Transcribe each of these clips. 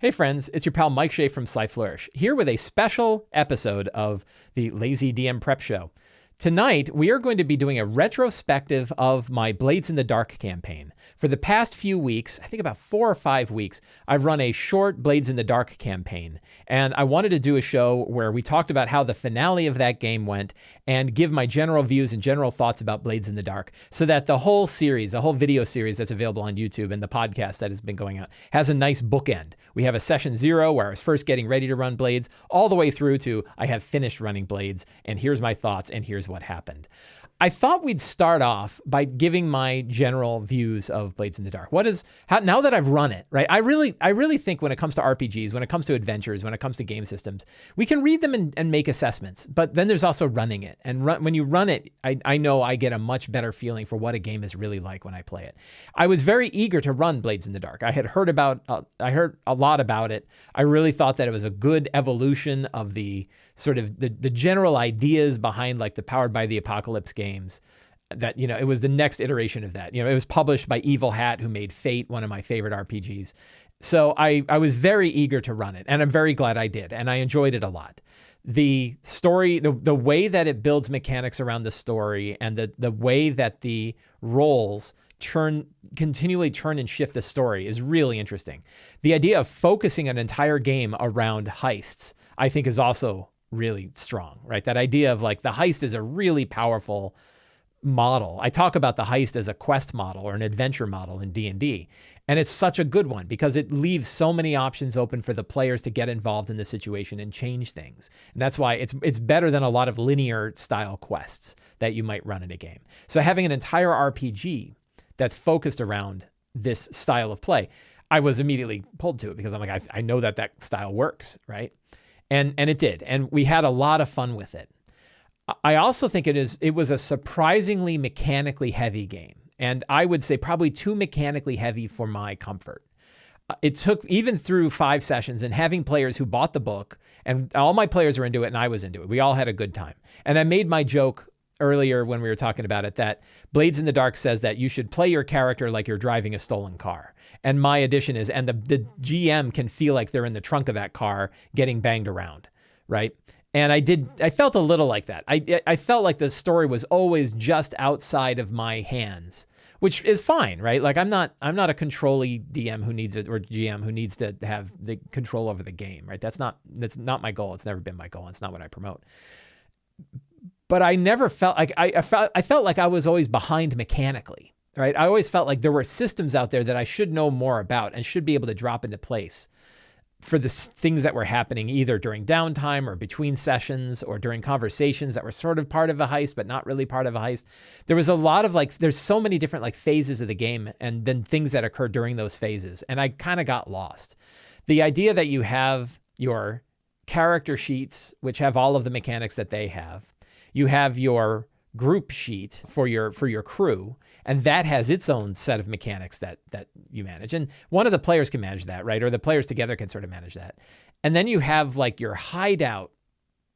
Hey friends, it's your pal Mike Shea from Flourish, here with a special episode of the Lazy DM Prep Show. Tonight, we are going to be doing a retrospective of my Blades in the Dark campaign. For the past few weeks, I think about 4 or 5 weeks, I've run a short Blades in the Dark campaign. And I wanted to do a show where we talked about how the finale of that game went and give my general views and general thoughts about Blades in the Dark so that the whole series, the whole video series that's available on YouTube and the podcast that has been going out has a nice bookend. We have a session 0 where I was first getting ready to run Blades all the way through to I have finished running Blades and here's my thoughts and here's what happened. I thought we'd start off by giving my general views of Blades in the Dark. Now that I've run it, right? I really think when it comes to RPGs, when it comes to adventures, when it comes to game systems, we can read them and make assessments, but then there's also running it. And when you run it, I know I get a much better feeling for what a game is really like when I play it. I was very eager to run Blades in the Dark. I heard a lot about it. I really thought that it was a good evolution of the sort of the general ideas behind like the Powered by the Apocalypse games. That, it was the next iteration of that. It was published by Evil Hat, who made Fate, one of my favorite RPGs. So I was very eager to run it, and I'm very glad I did, and I enjoyed it a lot. The story, the way that it builds mechanics around the story, and the way that the roles continually turn and shift the story is really interesting. The idea of focusing an entire game around heists, I think, is also really strong, right? That idea of like the heist is a really powerful model. I talk about the heist as a quest model or an adventure model in D&D, and it's such a good one because it leaves so many options open for the players to get involved in the situation and change things. And that's why it's better than a lot of linear style quests that you might run in a game. So having an entire RPG that's focused around this style of play, I was immediately pulled to it because I'm like, I know that style works, right? And it did. And we had a lot of fun with it. I also think it was a surprisingly mechanically heavy game. And I would say probably too mechanically heavy for my comfort. It took even through 5 sessions and having players who bought the book, and all my players were into it and I was into it. We all had a good time. And I made my joke earlier when we were talking about it that Blades in the Dark says that you should play your character like you're driving a stolen car. And my addition is, and the GM can feel like they're in the trunk of that car getting banged around, right? And I felt a little like that. I felt like the story was always just outside of my hands, which is fine, right? Like I'm not a control-y DM who needs it, or GM who needs to have the control over the game, right? That's not my goal. It's never been my goal. It's not what I promote. But I never felt like I felt like I was always behind mechanically, right? I always felt like there were systems out there that I should know more about and should be able to drop into place for the things that were happening either during downtime or between sessions or during conversations that were sort of part of a heist, but not really part of a heist. There was a lot of there's so many different phases of the game and then things that occur during those phases. And I kind of got lost. The idea that you have your character sheets, which have all of the mechanics that they have. You have your group sheet for your crew, and that has its own set of mechanics that you manage. And one of the players can manage that, right? Or the players together can sort of manage that. And then you have your hideout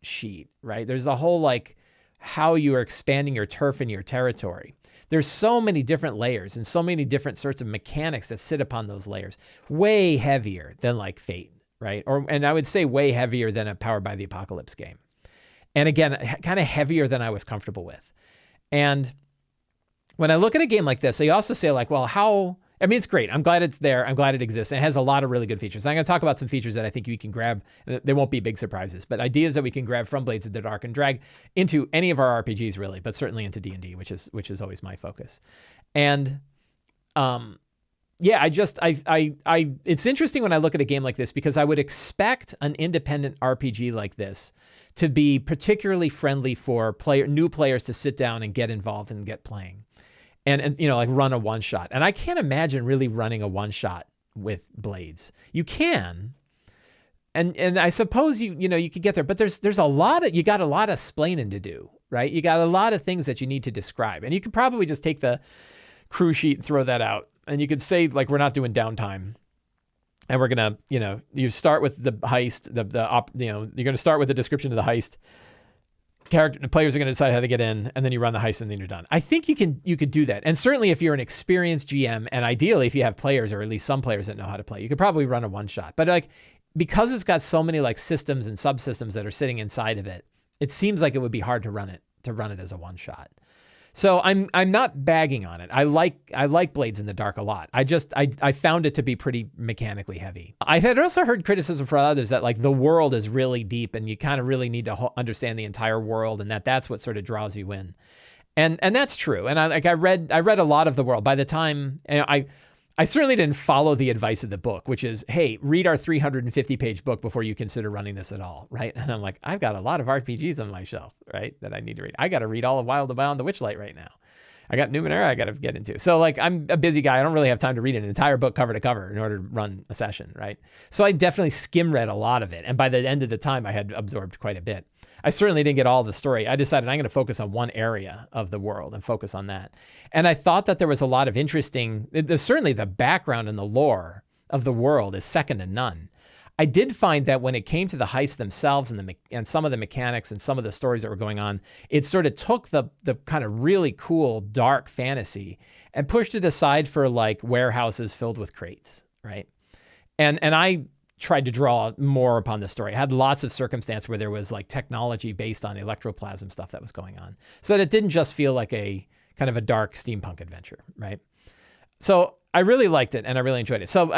sheet, right? There's a whole how you are expanding your turf and your territory. There's so many different layers and so many different sorts of mechanics that sit upon those layers, way heavier than Fate, right? And I would say way heavier than a Powered by the Apocalypse game. And again, kind of heavier than I was comfortable with. And when I look at a game like this, I also say it's great. I'm glad it's there. I'm glad it exists. And it has a lot of really good features. I'm going to talk about some features that I think you can grab. They won't be big surprises, but ideas that we can grab from Blades in the Dark and drag into any of our RPGs really, but certainly into D&D, which is always my focus. And it's interesting when I look at a game like this because I would expect an independent RPG like this to be particularly friendly for new players to sit down and get involved and get playing and run a one shot. And I can't imagine really running a one shot with Blades. You can, and I suppose you could get there, but there's you got a lot of splaining to do, right? You got a lot of things that you need to describe, and you could probably just take the crew sheet and throw that out. And you could say we're not doing downtime. And we're going to, you start with the heist, you're going to start with the description of the heist. players are going to decide how to get in, and then you run the heist, and then you're done. I think you could do that. And certainly if you're an experienced GM, and ideally if you have players, or at least some players that know how to play, you could probably run a one-shot. But like, because it's got so many like systems and subsystems that are sitting inside of it, it seems like it would be hard to run it as a one-shot. So I'm not bagging on it. I like Blades in the Dark a lot. I found it to be pretty mechanically heavy. I had also heard criticism from others that like the world is really deep and you kind of really need to understand the entire world, and that's what sort of draws you in. And that's true. And I read a lot of the world. By the time, and I certainly didn't follow the advice of the book, which is, hey, read our 350-page book before you consider running this at all, right? And I'm like, I've got a lot of RPGs on my shelf, right, that I need to read. I got to read all of Wild Beyond the Witchlight right now. I got Numenera I got to get into. So like, I'm a busy guy. I don't really have time to read an entire book cover to cover in order to run a session, right? So I definitely skim read a lot of it. And by the end of the time, I had absorbed quite a bit. I certainly didn't get all the story. I decided I'm going to focus on one area of the world and focus on that. And I thought that there was a lot of interesting, certainly the background and the lore of the world is second to none. I did find that when it came to the heists themselves and some of the mechanics and some of the stories that were going on, it sort of took the kind of really cool dark fantasy and pushed it aside for like warehouses filled with crates, right? And I tried to draw more upon the story. I had lots of circumstance where there was like technology based on electroplasm stuff that was going on, so that it didn't just feel like a kind of a dark steampunk adventure, right? So I really liked it and I really enjoyed it. So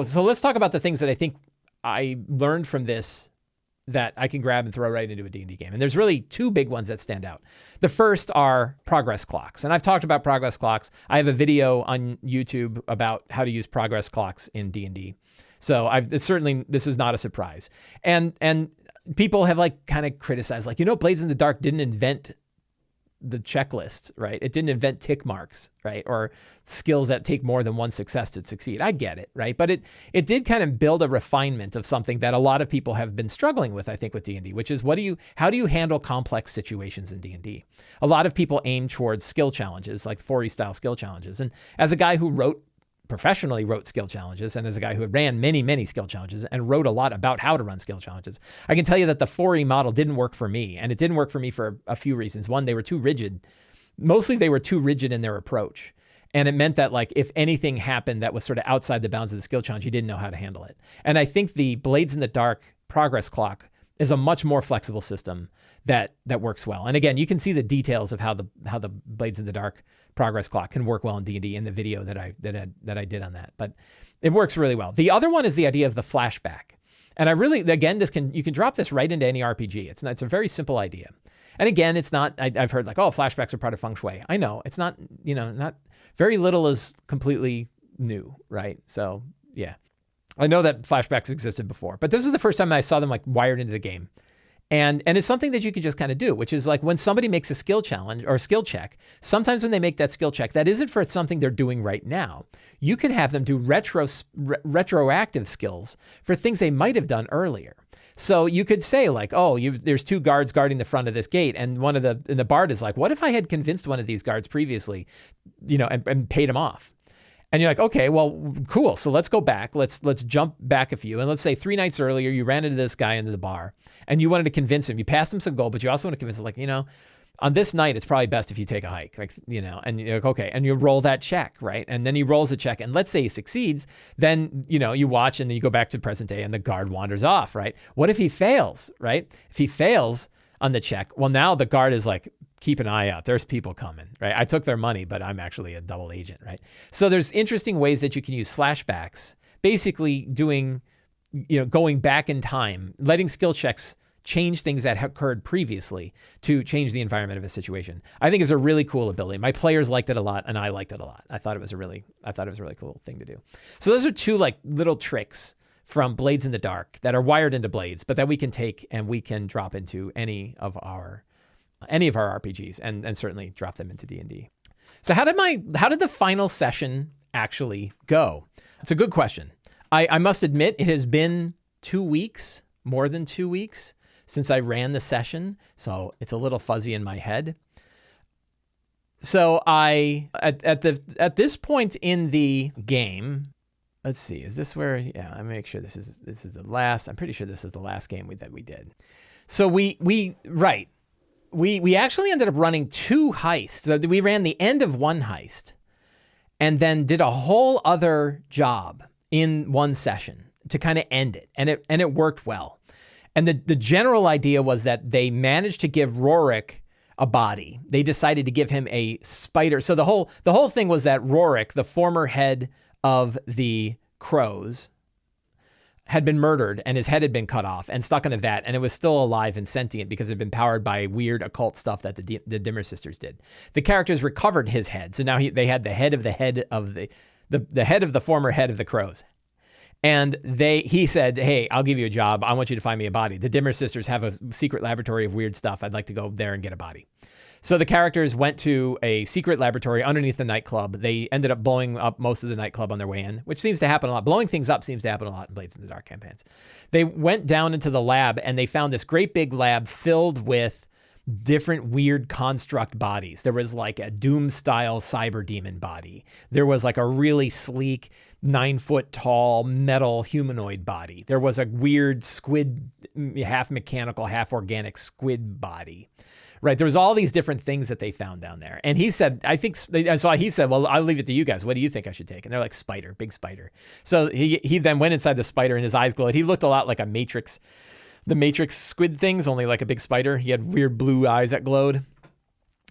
so let's talk about the things that I think I learned from this that I can grab and throw right into a D&D game. And there's really two big ones that stand out. The first are progress clocks. And I've talked about progress clocks. I have a video on YouTube about how to use progress clocks in D&D. So this is not a surprise. And people have like kind of criticized, like, Blades in the Dark didn't invent the checklist, right? It didn't invent tick marks, right? Or skills that take more than one success to succeed. I get it, right? But it did kind of build a refinement of something that a lot of people have been struggling with, I think, with D&D, which is how do you handle complex situations in D&D? A lot of people aim towards skill challenges, like 4E style skill challenges. And as a guy who professionally wrote skill challenges, and as a guy who ran many, many skill challenges and wrote a lot about how to run skill challenges, I can tell you that the 4E model didn't work for me. And it didn't work for me for a few reasons. One, they were too rigid. Mostly they were too rigid in their approach. And it meant that like if anything happened that was sort of outside the bounds of the skill challenge, you didn't know how to handle it. And I think the Blades in the Dark progress clock is a much more flexible system that works well. And again, you can see the details of how the Blades in the Dark progress clock can work well in D&D in the video that I did on that. But it works really well. The other one is the idea of the flashback. And I really, again, you can drop this right into any RPG. It's a very simple idea. And again, it's not, I've heard like, oh, flashbacks are part of feng shui. I know it's not, not very little is completely new, right? So yeah, I know that flashbacks existed before, but this is the first time I saw them like wired into the game. And it's something that you can just kind of do, which is like when somebody makes a skill challenge or a skill check, sometimes when they make that skill check, that isn't for something they're doing right now. You can have them do retroactive skills for things they might have done earlier. So you could say like, oh, there's two guards guarding the front of this gate. And the bard is like, what if I had convinced one of these guards previously, and paid him off? And you're like, okay, well, cool. So let's go back. Let's jump back a few. And let's say 3 nights earlier, you ran into this guy into the bar and you wanted to convince him. You passed him some gold, but you also want to convince him, like, on this night, it's probably best if you take a hike, like, and you're like, okay. And you roll that check, right? And then he rolls a check. And let's say he succeeds. Then, you watch and then you go back to the present day and the guard wanders off, right? What if he fails, right? If he fails on the check, well, now the guard is like, keep an eye out. There's people coming, right? I took their money, but I'm actually a double agent, right? So there's interesting ways that you can use flashbacks, basically doing, going back in time, letting skill checks change things that occurred previously to change the environment of a situation. I think it's a really cool ability. My players liked it a lot and I liked it a lot. I thought it was a really cool thing to do. So those are two like little tricks from Blades in the Dark that are wired into Blades, but that we can take and we can drop into any of our RPGs and certainly drop them into D&D. So how did the final session actually go? It's a good question. I must admit it has been 2 weeks, more than 2 weeks since I ran the session. So it's a little fuzzy in my head. So at this point in the game, let's see, is this where, yeah, let me make sure this is the last, I'm pretty sure this is the last game that we did. So we actually ended up running 2 heists. So we ran the end of one heist and then did a whole other job in one session to kind of end it. And it worked well. And the general idea was that they managed to give Rorik a body. They decided to give him a spider. So the whole thing was that Rorik, the former head of the Crows, had been murdered and his head had been cut off and stuck in a vat, and it was still alive and sentient because it had been powered by weird occult stuff that the Dimmer sisters did. The characters recovered his head, so now they had the head of the head of the head of the former head of the Crows. And he said, hey, I'll give you a job. I want you to find me a body. The Dimmer sisters have a secret laboratory of weird stuff. I'd like to go there and get a body. So the characters went to a secret laboratory underneath the nightclub. They ended up blowing up most of the nightclub on their way in, which seems to happen a lot. Blowing things up seems to happen a lot in Blades in the Dark campaigns. They went down into the lab and they found this great big lab filled with different weird construct bodies. There was like a Doom-style cyber demon body. There was like a really sleek 9-foot-tall metal humanoid body. There was a weird squid, half mechanical, half organic squid body. Right. There was all these different things that they found down there. And he said, he said, well, I'll leave it to you guys. What do you think I should take? And they're like, spider, big spider. So he then went inside the spider and his eyes glowed. He looked a lot like the Matrix squid things, only like a big spider. He had weird blue eyes that glowed.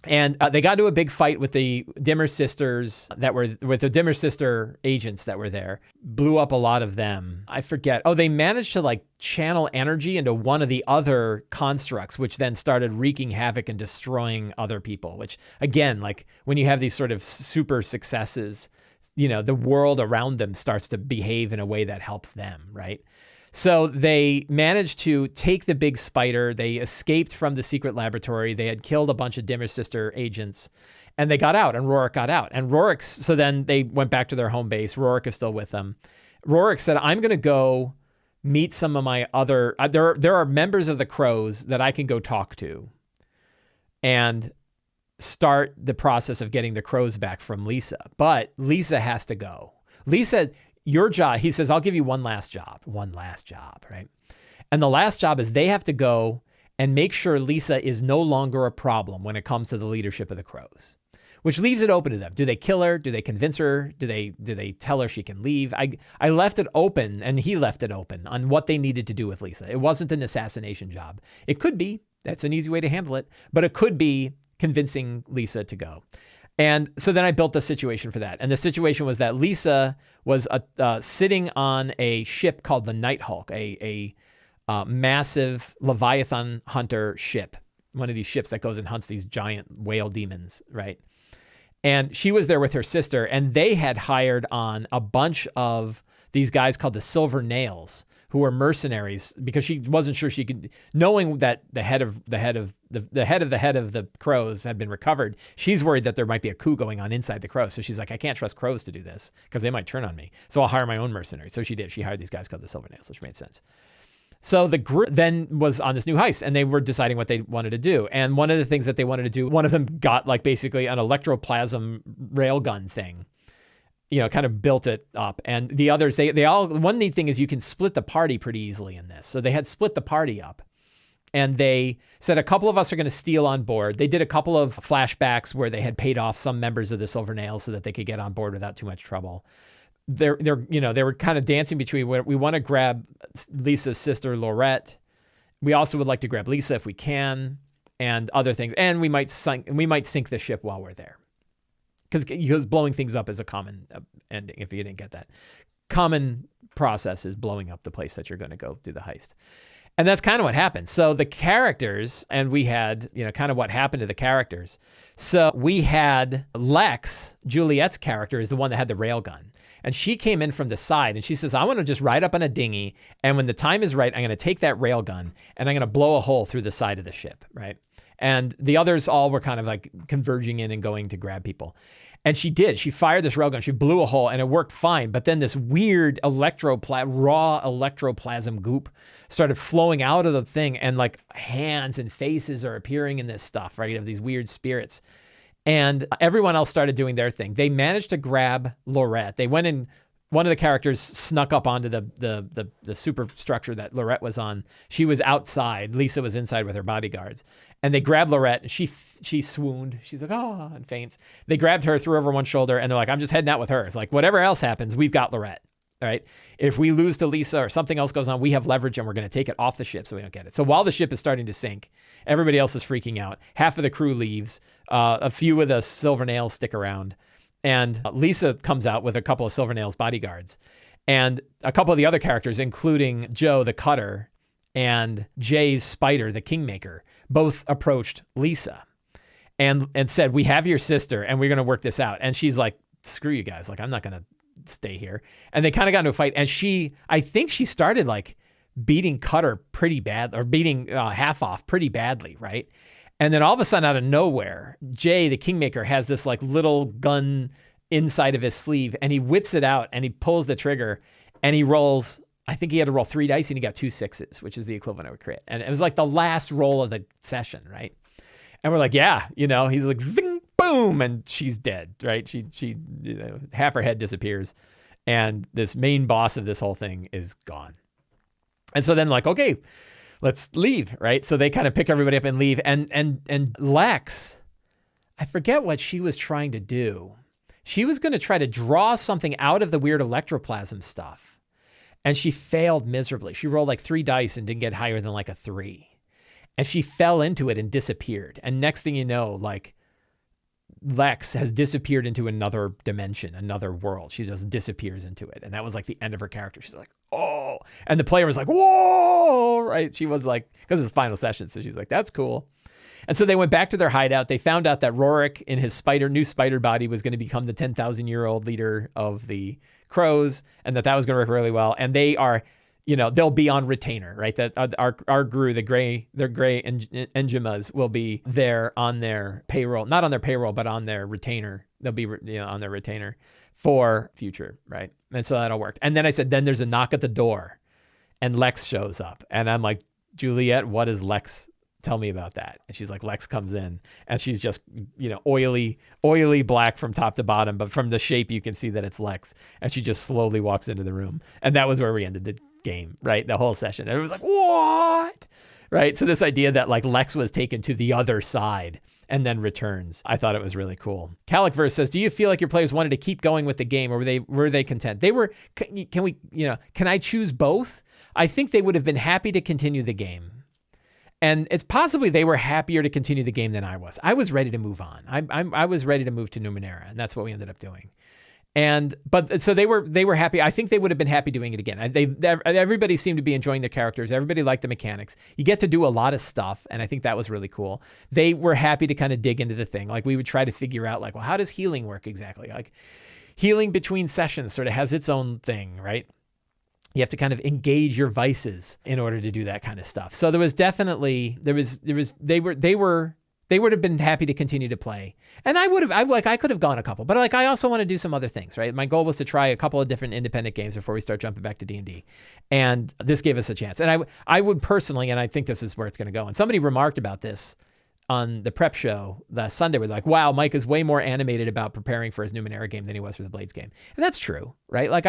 And they got into a big fight with the Dimmer sisters with the Dimmer sister agents that were there. Blew up a lot of them. I forget. Oh, they managed to like channel energy into one of the other constructs, which then started wreaking havoc and destroying other people, which again, like when you have these sort of super successes, the world around them starts to behave in a way that helps them, right? So they managed to take the big spider. They escaped from the secret laboratory. They had killed a bunch of Dimmer sister agents and they got out and Rorik got out. And so then they went back to their home base. Rorik is still with them. Rorik said, I'm going to go meet some of my other, there are members of the Crows that I can go talk to and start the process of getting the Crows back from Lisa. But Lisa has to go. Lisa, your job, he says, I'll give you one last job, right? And the last job is they have to go and make sure Lisa is no longer a problem when it comes to the leadership of the Crows, which leaves it open to them. Do they kill her? Do they convince her? Do they tell her she can leave? I left it open and he left it open on what they needed to do with Lisa. It wasn't an assassination job. It could be, that's an easy way to handle it, but it could be convincing Lisa to go. And so then I built the situation for that. And the situation was that Lisa was sitting on a ship called the Night Hulk, a massive Leviathan hunter ship, one of these ships that goes and hunts these giant whale demons, right? And she was there with her sister, and they had hired on a bunch of these guys called the Silver Nails, who were mercenaries because she wasn't sure she could, knowing that the head of the Crows had been recovered. She's worried that there might be a coup going on inside the Crows. So she's like, I can't trust Crows to do this because they might turn on me. So I'll hire my own mercenaries. So she did. She hired these guys called the Silver Nails, which made sense. So the group then was on this new heist and they were deciding what they wanted to do. And one of the things that they wanted to do, one of them got like basically an electroplasm railgun thing, kind of built it up. And the others, they all, one neat thing is you can split the party pretty easily in this. So they had split the party up and they said a couple of us are going to steal on board. They did a couple of flashbacks where they had paid off some members of the Silver Nails so that they could get on board without too much trouble. They were kind of dancing between where we want to grab Lisa's sister, Laurette. We also would like to grab Lisa if we can and other things. And we might sink the ship while we're there. Because blowing things up is a common ending, if you didn't get that. Common process is blowing up the place that you're going to go do the heist. And that's kind of what happened. So the characters, and we had, kind of what happened to the characters. So we had Lex, Juliet's character, is the one that had the railgun. And she came in from the side and she says, I want to just ride up on a dinghy. And when the time is right, I'm going to take that railgun and I'm going to blow a hole through the side of the ship, right? And the others all were kind of like converging in and going to grab people. And she did. She fired this railgun. She blew a hole and it worked fine. But then this weird raw electroplasm goop started flowing out of the thing. And like hands and faces are appearing in this stuff, right? Of these weird spirits. And everyone else started doing their thing. They managed to grab Laurette. They went and one of the characters snuck up onto the superstructure that Lorette was on. She was outside. Lisa was inside with her bodyguards. And they grabbed Lorette, and she swooned. She's like, oh, and faints. They grabbed her, threw her over one shoulder, and they're like, I'm just heading out with her. It's like, whatever else happens, we've got Lorette. All right. If we lose to Lisa or something else goes on, we have leverage and we're going to take it off the ship so we don't get it. So while the ship is starting to sink, everybody else is freaking out. Half of the crew leaves. A few of the Silver Nails stick around. And Lisa comes out with a couple of Silver Nails bodyguards. And a couple of the other characters, including Joe, the cutter, and Jay's spider, the kingmaker, both approached Lisa and said, we have your sister and we're going to work this out. And she's like, screw you guys. Like, I'm not going to stay here. And they kind of got into a fight. And I think she started like beating Cutter pretty bad, or beating Half Off pretty badly, right? And then all of a sudden, out of nowhere, Jay, the Kingmaker, has this like little gun inside of his sleeve, and he whips it out and he pulls the trigger and he rolls. I think he had to roll 3 dice and he got 2 6s, which is the equivalent of a crit. And it was like the last roll of the session, right? And we're like, yeah, he's like, zing, boom, and she's dead, right? She half her head disappears, and this main boss of this whole thing is gone. And so then like, okay, let's leave, right? So they kind of pick everybody up and leave. And Lex, I forget what she was trying to do. She was going to try to draw something out of the weird electroplasm stuff, and she failed miserably. She rolled like 3 dice and didn't get higher than like a 3. And she fell into it and disappeared. And next thing you know, like, Lex has disappeared into another dimension, another world. She just disappears into it. And that was like the end of her character. She's like, oh. And the player was like, whoa, right? She was like, because it's final session. So she's like, that's cool. And so they went back to their hideout. They found out that Rorik in his new spider body was going to become the 10,000-year-old leader of the crows, and that was going to work really well. And they are, they'll be on retainer, right? That our Gru, their gray Enjimas will be there on their payroll, not on their payroll, but on their retainer. They'll be on their retainer for future, right? And so that'll work. And then I said, then there's a knock at the door, and Lex shows up, and I'm like, Juliet, what does Lex tell me about that? And she's like, Lex comes in, and she's just, oily black from top to bottom, but from the shape you can see that it's Lex, and she just slowly walks into the room. And that was where we ended the game, right? The whole session. And it was like, what? Right? So this idea that like Lex was taken to the other side and then returns, I thought it was really cool. Calicverse says, do you feel like your players wanted to keep going with the game, or were they content? They were, can I choose both? I think they would have been happy to continue the game. And it's possibly they were happier to continue the game than I was. I was ready to move on. I was ready to move to Numenera, and that's what we ended up doing. But so they were happy. I think they would have been happy doing it again. Everybody seemed to be enjoying their characters. Everybody liked the mechanics. You get to do a lot of stuff, and I think that was really cool. They were happy to kind of dig into the thing. Like, we would try to figure out, like, well, how does healing work exactly? Like, healing between sessions sort of has its own thing, right? You have to kind of engage your vices in order to do that kind of stuff. So there was definitely, they would have been happy to continue to play. And I could have gone a couple, but like, I also want to do some other things, right? My goal was to try a couple of different independent games before we start jumping back to D&D. And this gave us a chance. And I would personally, and I think this is where it's going to go. And somebody remarked about this on the prep show last Sunday. We're like, wow, Mike is way more animated about preparing for his Numenera game than he was for the Blades game. And that's true, right? Like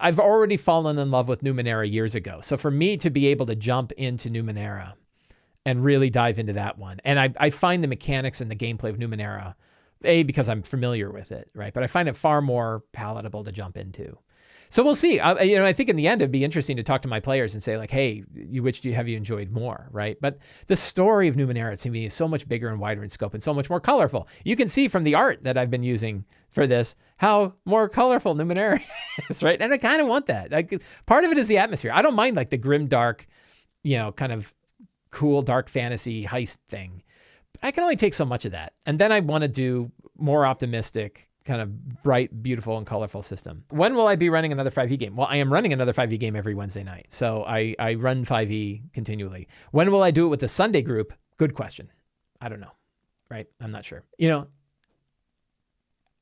I've already fallen in love with Numenera years ago. So for me to be able to jump into Numenera and really dive into that one, and I find the mechanics and the gameplay of Numenera, because I'm familiar with it, right? But I find it far more palatable to jump into. So we'll see. I think in the end, it'd be interesting to talk to my players and say like, hey, which have you enjoyed more, right? But the story of Numenera to me is so much bigger and wider in scope and so much more colorful. You can see from the art that I've been using for this how more colorful Numenera is, right? And I kind of want that. Like, part of it is the atmosphere. I don't mind like the grim, dark, kind of cool, dark fantasy heist thing. But I can only take so much of that. And then I want to do more optimistic, kind of bright, beautiful, and colorful system. When will I be running another 5e game? Well, I am running another 5e game every Wednesday night. So I run 5e continually. When will I do it with the Sunday group? Good question. I don't know, right? I'm not sure.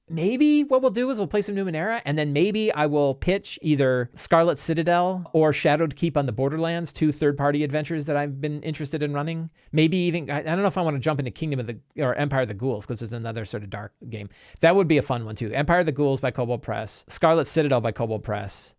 maybe what we'll do is we'll play some Numenera, and then maybe I will pitch either Scarlet Citadel or Shadowed Keep on the Borderlands, 2 third-party adventures that I've been interested in running. Maybe even, I don't know if I want to jump into or Empire of the Ghouls, because there's another sort of dark game. That would be a fun one too. Empire of the Ghouls by Kobold Press, Scarlet Citadel by Kobold Press,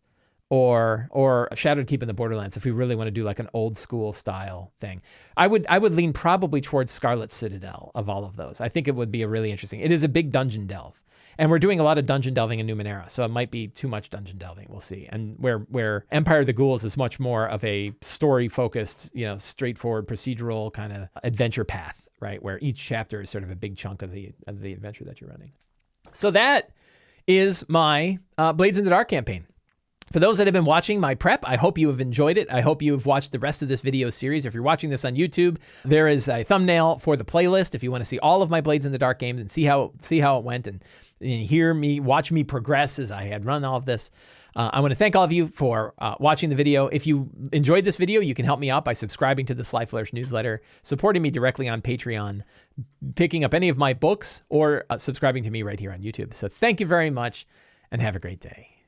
or Shadowed Keep in the Borderlands, if we really want to do like an old school style thing. I would lean probably towards Scarlet Citadel of all of those. I think it would be a really interesting. It is a big dungeon delve. And we're doing a lot of dungeon delving in Numenera, so it might be too much dungeon delving. We'll see. And where Empire of the Ghouls is much more of a story-focused, straightforward procedural kind of adventure path, right? Where each chapter is sort of a big chunk of the adventure that you're running. So that is my Blades in the Dark campaign. For those that have been watching my prep, I hope you have enjoyed it. I hope you have watched the rest of this video series. If you're watching this on YouTube, there is a thumbnail for the playlist if you want to see all of my Blades in the Dark games and see how it went and watch me progress as I had run all of this. I want to thank all of you for watching the video. If you enjoyed this video, you can help me out by subscribing to the Sly Flourish newsletter, supporting me directly on Patreon, picking up any of my books, or subscribing to me right here on YouTube. So thank you very much and have a great day.